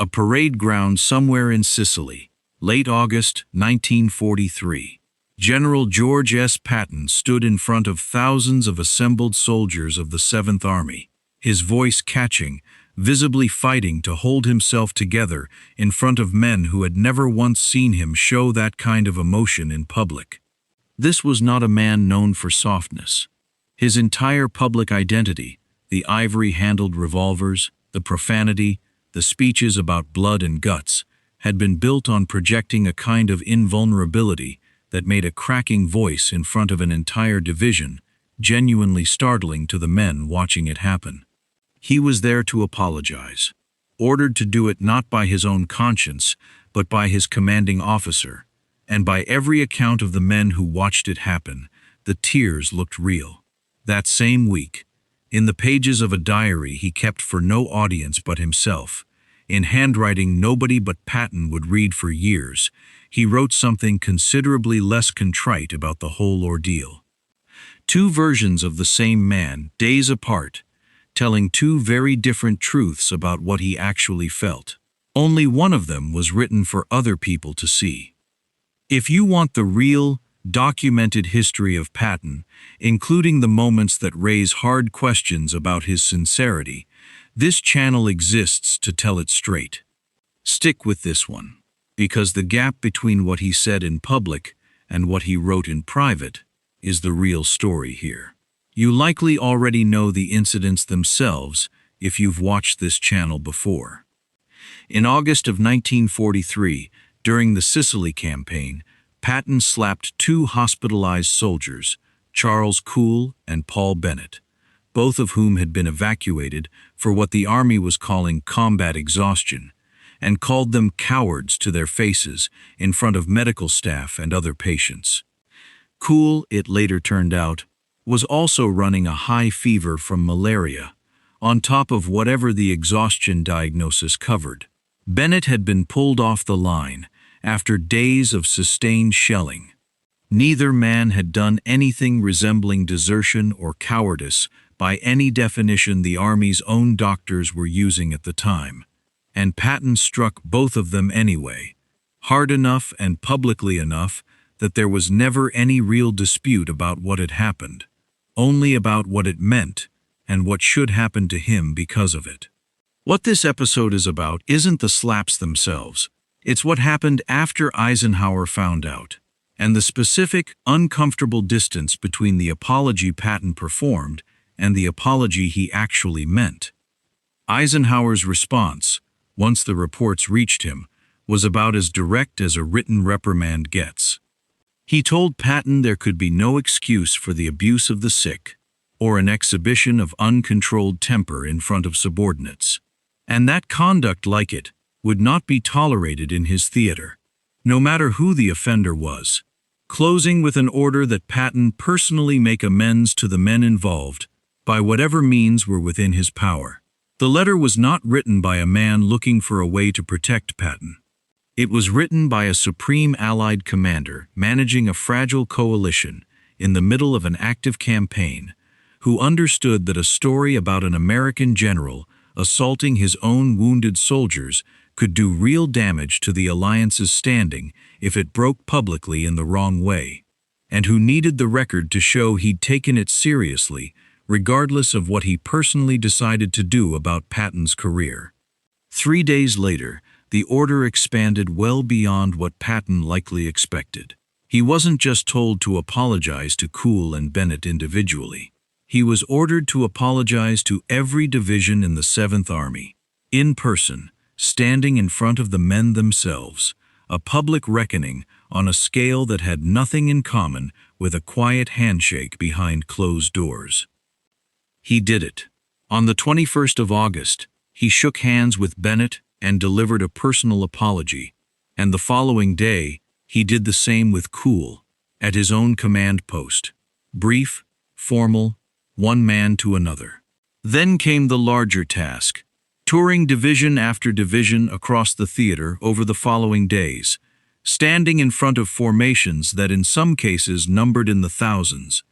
A parade ground somewhere in Sicily, late August 1943. General George S. Patton stood in front of thousands of assembled soldiers of the 7th Army, his voice catching, visibly fighting to hold himself together in front of men who had never once seen him show that kind of emotion in public. This was not a man known for softness. His entire public identity, the ivory-handled revolvers, the profanity, the speeches about blood and guts, had been built on projecting a kind of invulnerability that made a cracking voice in front of an entire division genuinely startling to the men watching it happen. He was there to apologize, ordered to do it not by his own conscience, but by his commanding officer, and by every account of the men who watched it happen, the tears looked real. That same week, in the pages of a diary he kept for no audience but himself, in handwriting nobody but Patton would read for years, he wrote something considerably less contrite about the whole ordeal. Two versions of the same man, days apart, telling two very different truths about what he actually felt. Only one of them was written for other people to see. If you want the real, documented history of Patton, including the moments that raise hard questions about his sincerity, this channel exists to tell it straight. Stick with this one, because the gap between what he said in public and what he wrote in private is the real story here. You likely already know the incidents themselves if you've watched this channel before. In August of 1943, during the Sicily campaign, Patton slapped two hospitalized soldiers, Charles Cool and Paul Bennett, both of whom had been evacuated for what the Army was calling combat exhaustion, and called them cowards to their faces in front of medical staff and other patients. Cool, it later turned out, was also running a high fever from malaria, on top of whatever the exhaustion diagnosis covered. Bennett had been pulled off the line after days of sustained shelling. Neither man had done anything resembling desertion or cowardice by any definition the Army's own doctors were using at the time, and Patton struck both of them anyway, hard enough and publicly enough that there was never any real dispute about what had happened, only about what it meant and what should happen to him because of it. What this episode is about isn't the slaps themselves. It's what happened after Eisenhower found out, and the specific, uncomfortable distance between the apology Patton performed and the apology he actually meant. Eisenhower's response, once the reports reached him, was about as direct as a written reprimand gets. He told Patton there could be no excuse for the abuse of the sick, or an exhibition of uncontrolled temper in front of subordinates, and that conduct like it would not be tolerated in his theater, no matter who the offender was, closing with an order that Patton personally make amends to the men involved by whatever means were within his power. The letter was not written by a man looking for a way to protect Patton. It was written by a Supreme Allied commander managing a fragile coalition in the middle of an active campaign, who understood that a story about an American general assaulting his own wounded soldiers could do real damage to the alliance's standing if it broke publicly in the wrong way, and who needed the record to show he'd taken it seriously, regardless of what he personally decided to do about Patton's career. 3 days later, the order expanded well beyond what Patton likely expected. He wasn't just told to apologize to Cool and Bennett individually. He was ordered to apologize to every division in the 7th Army, in person, standing in front of the men themselves, a public reckoning on a scale that had nothing in common with a quiet handshake behind closed doors. He did it. On the 21st of August, he shook hands with Bennett and delivered a personal apology, and the following day, he did the same with Cool, at his own command post. Brief, formal, one man to another. Then came the larger task, touring division after division across the theater over the following days, standing in front of formations that in some cases numbered in the thousands,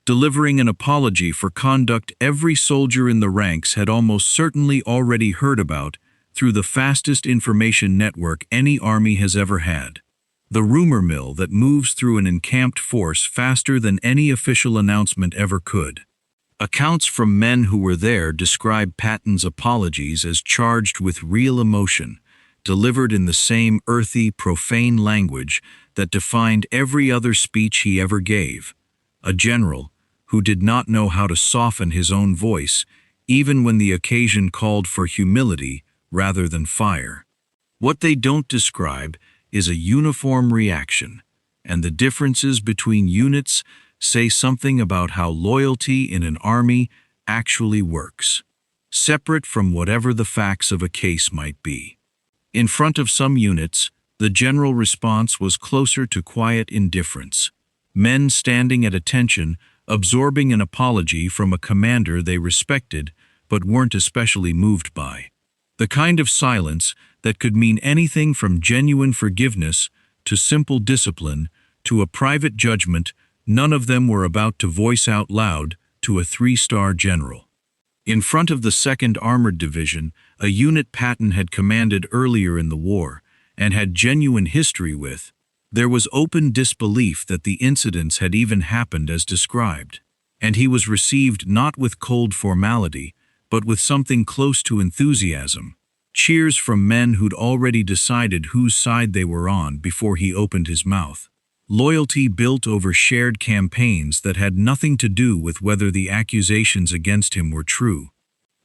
delivering an apology for conduct every soldier in the ranks had almost certainly already heard about through the fastest information network any army has ever had. The rumor mill that moves through an encamped force faster than any official announcement ever could. Accounts from men who were there describe Patton's apologies as charged with real emotion, delivered in the same earthy, profane language that defined every other speech he ever gave. A general who did not know how to soften his own voice, even when the occasion called for humility rather than fire. What they don't describe is a uniform reaction, and the differences between units say something about how loyalty in an army actually works, separate from whatever the facts of a case might be. In front of some units, the general response was closer to quiet indifference, men standing at attention, absorbing an apology from a commander they respected but weren't especially moved by. The kind of silence that could mean anything from genuine forgiveness to simple discipline to a private judgment none of them were about to voice out loud to a 3-star general. In front of the 2nd Armored Division, a unit Patton had commanded earlier in the war and had genuine history with, there was open disbelief that the incidents had even happened as described, and he was received not with cold formality, but with something close to enthusiasm, cheers from men who'd already decided whose side they were on before he opened his mouth. Loyalty built over shared campaigns that had nothing to do with whether the accusations against him were true.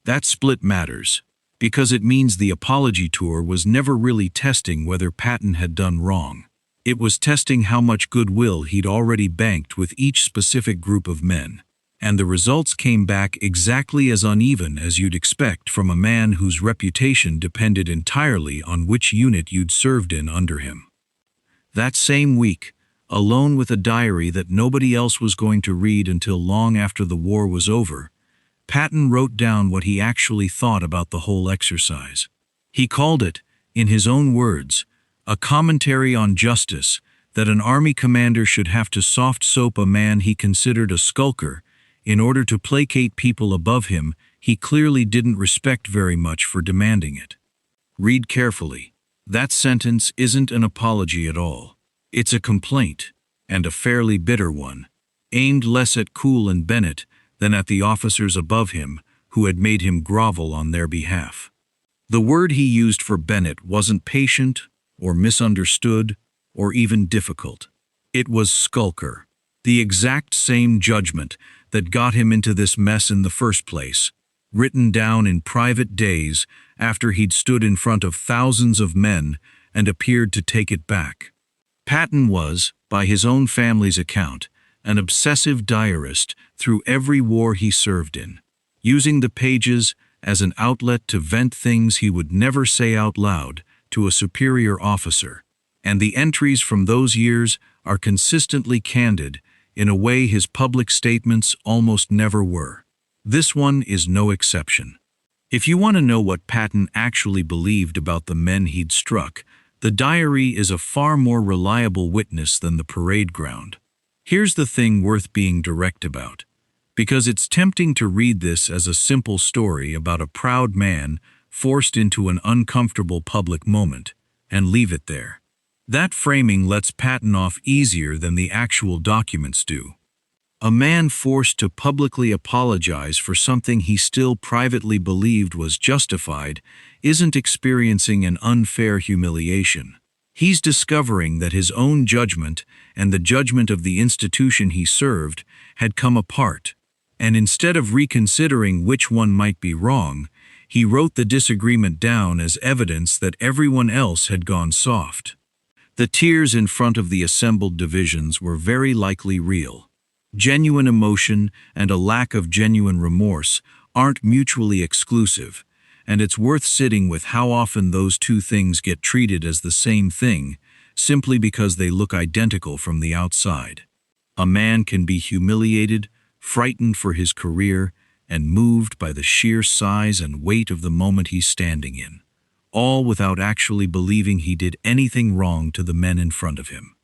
That split matters, because it means the apology tour was never really testing whether Patton had done wrong. It was testing how much goodwill he'd already banked with each specific group of men. And the results came back exactly as uneven as you'd expect from a man whose reputation depended entirely on which unit you'd served in under him. That same week, alone with a diary that nobody else was going to read until long after the war was over, Patton wrote down what he actually thought about the whole exercise. He called it, in his own words, a commentary on justice, that an army commander should have to soft-soap a man he considered a skulker in order to placate people above him he clearly didn't respect very much for demanding it. Read carefully. That sentence isn't an apology at all. It's a complaint, and a fairly bitter one, aimed less at Cool and Bennett than at the officers above him who had made him grovel on their behalf. The word he used for Bennett wasn't patient, or misunderstood, or even difficult. It was skulker, the exact same judgment that got him into this mess in the first place, written down in private days after he'd stood in front of thousands of men and appeared to take it back. Patton was, by his own family's account, an obsessive diarist through every war he served in, using the pages as an outlet to vent things he would never say out loud to a superior officer, and the entries from those years are consistently candid in a way his public statements almost never were. This one is no exception. If you want to know what Patton actually believed about the men he'd struck, the diary is a far more reliable witness than the parade ground. Here's the thing worth being direct about, because it's tempting to read this as a simple story about a proud man forced into an uncomfortable public moment, and leave it there. That framing lets Patton off easier than the actual documents do. A man forced to publicly apologize for something he still privately believed was justified isn't experiencing an unfair humiliation. He's discovering that his own judgment and the judgment of the institution he served had come apart, and instead of reconsidering which one might be wrong, he wrote the disagreement down as evidence that everyone else had gone soft. The tears in front of the assembled divisions were very likely real. Genuine emotion and a lack of genuine remorse aren't mutually exclusive, and it's worth sitting with how often those two things get treated as the same thing, simply because they look identical from the outside. A man can be humiliated, frightened for his career, and moved by the sheer size and weight of the moment he's standing in, all without actually believing he did anything wrong to the men in front of him.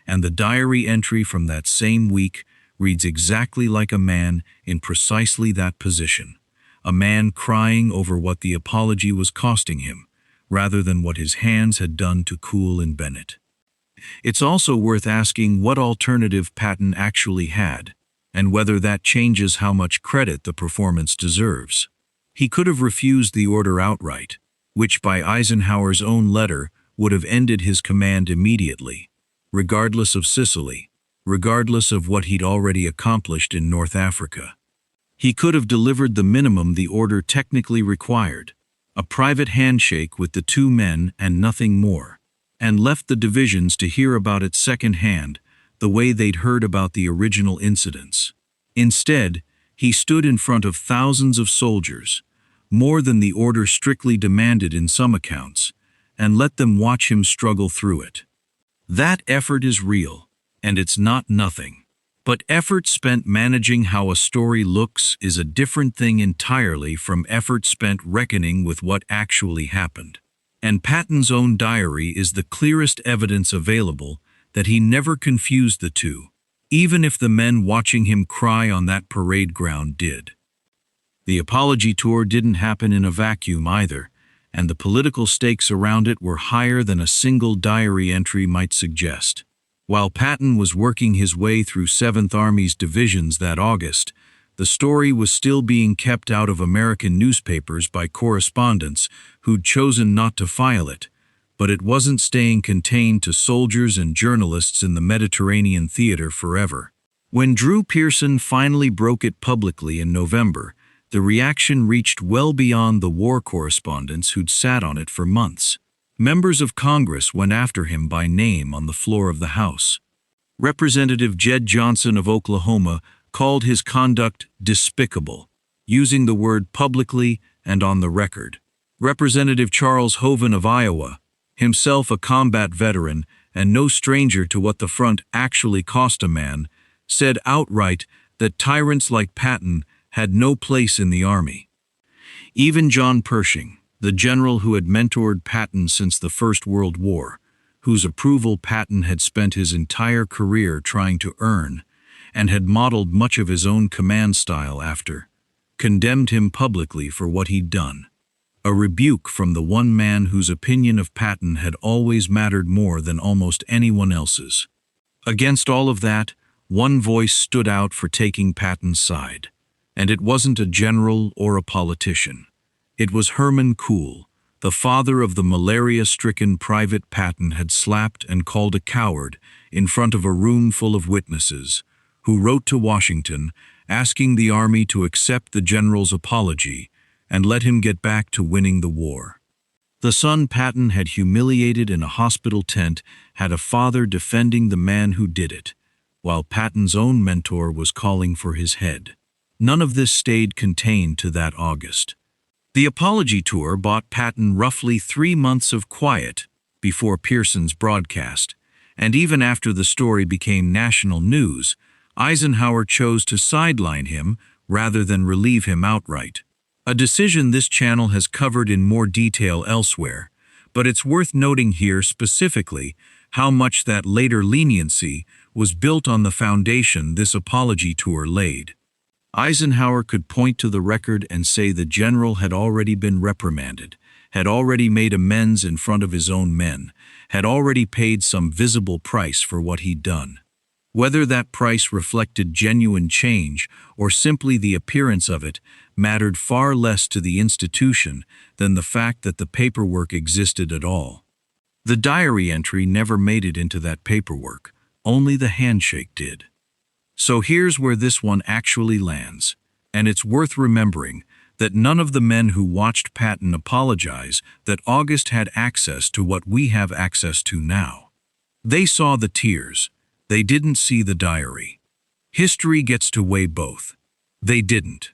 And the diary entry from that same week reads exactly like a man in precisely that position, a man crying over what the apology was costing him, rather than what his hands had done to cool and Bennett. It's also worth asking what alternative Patton actually had, and whether that changes how much credit the performance deserves. He could have refused the order outright, which by Eisenhower's own letter would have ended his command immediately, regardless of Sicily, regardless of what he'd already accomplished in North Africa. He could have delivered the minimum the order technically required, a private handshake with the two men and nothing more, and left the divisions to hear about it secondhand, the way they'd heard about the original incidents. Instead, he stood in front of thousands of soldiers, more than the order strictly demanded in some accounts, and let them watch him struggle through it. That effort is real, and it's not nothing. But effort spent managing how a story looks is a different thing entirely from effort spent reckoning with what actually happened. And Patton's own diary is the clearest evidence available that he never confused the two, even if the men watching him cry on that parade ground did. The apology tour didn't happen in a vacuum either, and the political stakes around it were higher than a single diary entry might suggest. While Patton was working his way through 7th Army's divisions that August, the story was still being kept out of American newspapers by correspondents who'd chosen not to file it, but it wasn't staying contained to soldiers and journalists in the Mediterranean theater forever. When Drew Pearson finally broke it publicly in November, the reaction reached well beyond the war correspondents who'd sat on it for months. Members of Congress went after him by name on the floor of the House. Representative Jed Johnson of Oklahoma called his conduct despicable, using the word publicly and on the record. Representative Charles Hovan of Iowa, himself a combat veteran and no stranger to what the front actually cost a man, said outright that tyrants like Patton had no place in the Army. Even John Pershing, the general who had mentored Patton since the First World War, whose approval Patton had spent his entire career trying to earn, and had modeled much of his own command style after, condemned him publicly for what he'd done. A rebuke from the one man whose opinion of Patton had always mattered more than almost anyone else's. Against all of that, one voice stood out for taking Patton's side, and it wasn't a general or a politician. It was Herman Kool, the father of the malaria-stricken Private Patton had slapped and called a coward in front of a room full of witnesses, who wrote to Washington asking the Army to accept the general's apology and let him get back to winning the war. The son Patton had humiliated in a hospital tent had a father defending the man who did it, while Patton's own mentor was calling for his head. None of this stayed contained to that August. The apology tour bought Patton roughly 3 months of quiet before Pearson's broadcast, and even after the story became national news, Eisenhower chose to sideline him rather than relieve him outright. A decision this channel has covered in more detail elsewhere, but it's worth noting here specifically how much that later leniency was built on the foundation this apology tour laid. Eisenhower could point to the record and say the general had already been reprimanded, had already made amends in front of his own men, had already paid some visible price for what he'd done. Whether that price reflected genuine change or simply the appearance of it mattered far less to the institution than the fact that the paperwork existed at all. The diary entry never made it into that paperwork, only the handshake did. So here's where this one actually lands, and it's worth remembering that none of the men who watched Patton apologize that August had access to what we have access to now. They saw the tears. They didn't see the diary. History gets to weigh both. They didn't.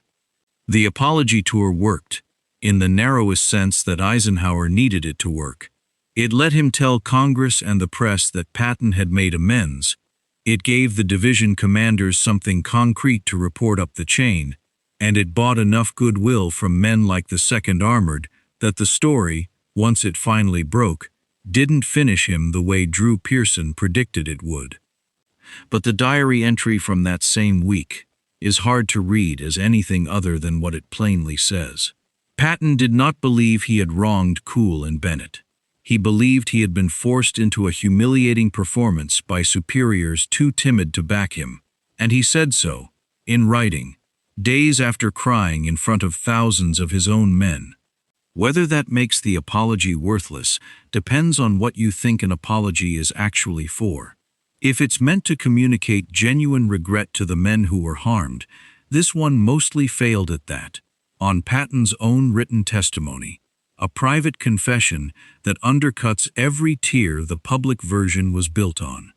The apology tour worked, in the narrowest sense that Eisenhower needed it to work. It let him tell Congress and the press that Patton had made amends. It gave the division commanders something concrete to report up the chain, and it bought enough goodwill from men like the 2nd Armored that the story, once it finally broke, didn't finish him the way Drew Pearson predicted it would. But the diary entry from that same week is hard to read as anything other than what it plainly says. Patton did not believe he had wronged Cool and Bennett. He believed he had been forced into a humiliating performance by superiors too timid to back him, and he said so, in writing, days after crying in front of thousands of his own men. Whether that makes the apology worthless depends on what you think an apology is actually for. If it's meant to communicate genuine regret to the men who were harmed, this one mostly failed at that. On Patton's own written testimony, a private confession that undercuts every tier the public version was built on.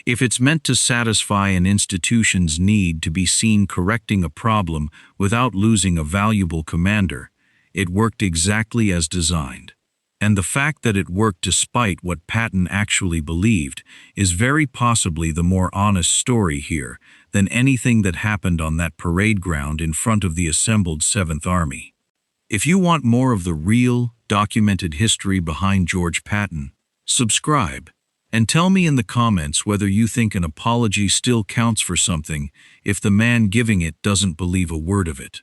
If it's meant to satisfy an institution's need to be seen correcting a problem without losing a valuable commander, it worked exactly as designed. And the fact that it worked despite what Patton actually believed is very possibly the more honest story here than anything that happened on that parade ground in front of the assembled 7th Army. If you want more of the real, documented history behind George Patton, subscribe, and tell me in the comments whether you think an apology still counts for something if the man giving it doesn't believe a word of it.